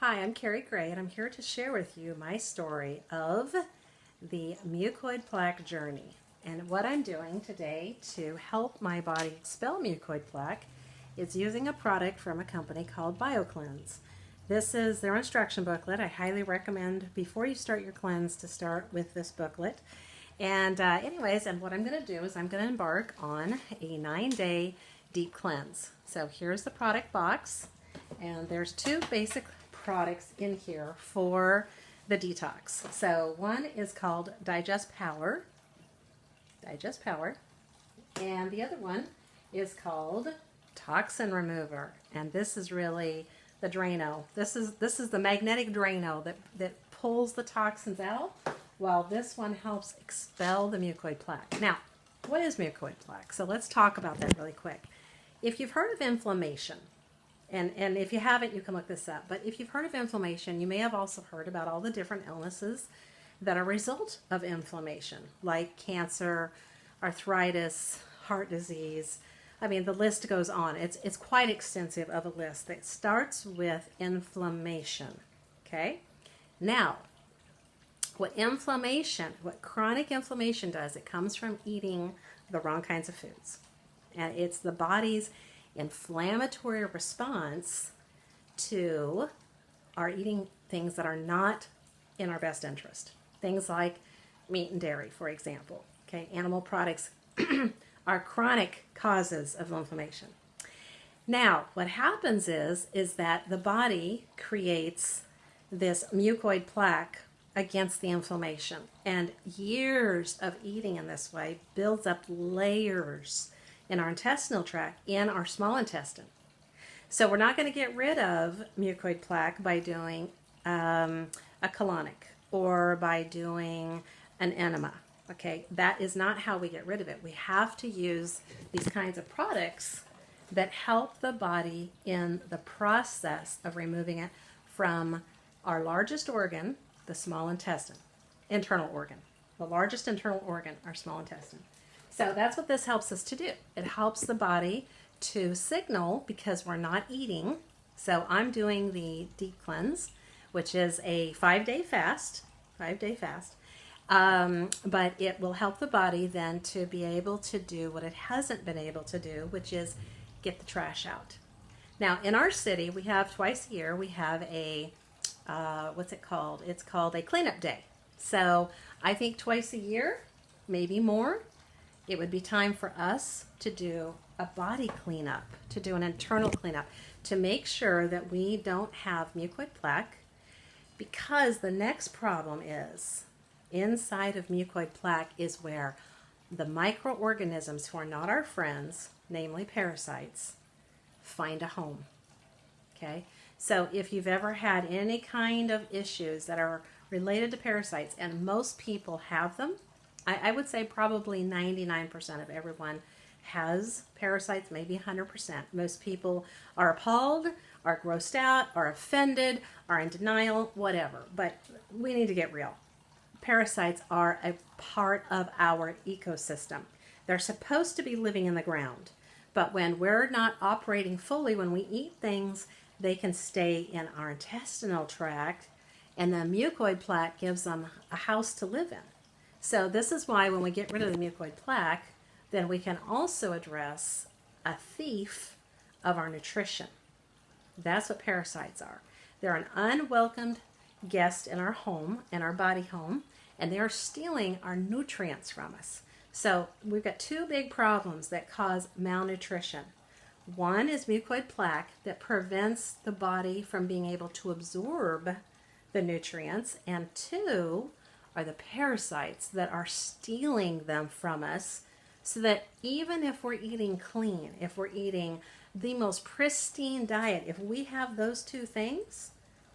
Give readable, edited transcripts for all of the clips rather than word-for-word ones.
Hi, I'm Carrie Gray, and I'm here to share with you my story of the mucoid plaque journey. And what I'm doing today to help my body expel mucoid plaque is using a product from a company called BioCleanse. This is their instruction booklet. I highly recommend before you start your cleanse to start with this booklet. And what I'm going to do is I'm going to embark on a 9-day deep cleanse. So here's the product box, and there's two basic products in here for the detox. So one is called Digest Power, and the other one is called Toxin Remover. And this is really the Drano. This is the magnetic Drano that pulls the toxins out, while this one helps expel the mucoid plaque. Now, what is mucoid plaque? So let's talk about that really quick. If you've heard of inflammation, and if you haven't, you can look this up. But if you've heard of inflammation, you may have also heard about all the different illnesses that are a result of inflammation, like cancer, arthritis, heart disease. I mean, the list goes on. It's quite extensive of a list that starts with inflammation. Okay? Now, what chronic inflammation does, it comes from eating the wrong kinds of foods. And it's the body's inflammatory response to our eating things that are not in our best interest. Things like meat and dairy, for example. Okay, animal products are chronic causes of inflammation. Now, what happens is that the body creates this mucoid plaque against the inflammation, and years of eating in this way builds up layers in our intestinal tract, in our small intestine. So we're not going to get rid of mucoid plaque by doing a colonic or by doing an enema. Okay, that is not how we get rid of it. We have to use these kinds of products that help the body in the process of removing it from our largest organ, the small intestine, internal organ. The largest internal organ, our small intestine. So that's what this helps us to do. It helps the body to signal because we're not eating. So I'm doing the deep cleanse, which is a 5-day fast, but it will help the body then to be able to do what it hasn't been able to do, which is get the trash out. Now, in our city, we have twice a year, we have a, what's it called? It's called a cleanup day. So I think twice a year, maybe more, it would be time for us to do a body cleanup, to do an internal cleanup, to make sure that we don't have mucoid plaque, because the next problem is inside of mucoid plaque is where the microorganisms who are not our friends, namely parasites, find a home. Okay? So if you've ever had any kind of issues that are related to parasites, and most people have them, I would say probably 99% of everyone has parasites, maybe 100%. Most people are appalled, are grossed out, are offended, are in denial, whatever. But we need to get real. Parasites are a part of our ecosystem. They're supposed to be living in the ground. But when we're not operating fully, when we eat things, they can stay in our intestinal tract, and the mucoid plaque gives them a house to live in. So this is why when we get rid of the mucoid plaque, then we can also address a thief of our nutrition. That's what parasites are. They're an unwelcomed guest in our home, in our body home, and they are stealing our nutrients from us. So we've got two big problems that cause malnutrition. One is mucoid plaque that prevents the body from being able to absorb the nutrients, and two are the parasites that are stealing them from us, so that even if we're eating clean, if we're eating the most pristine diet, if we have those two things,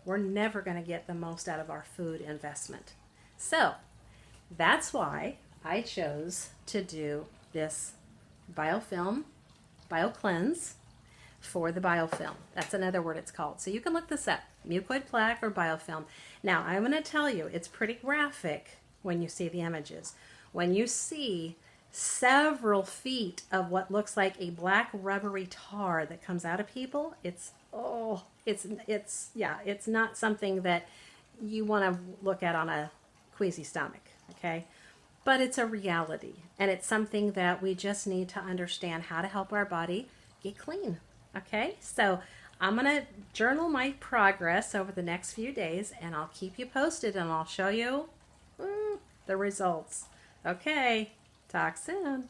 we're never going to get the most out of our food investment. So that's why I chose to do this biofilm, BioCleanse, for the biofilm. That's another word it's called. So you can look this up, mucoid plaque or biofilm. Now, I'm going to tell you, it's pretty graphic when you see the images. When you see several feet of what looks like a black rubbery tar that comes out of people. It's not something that you want to look at on a queasy stomach, okay? But it's a reality, and it's something that we just need to understand how to help our body get clean, okay? So I'm going to journal my progress over the next few days, and I'll keep you posted, and I'll show you the results. Okay, talk soon.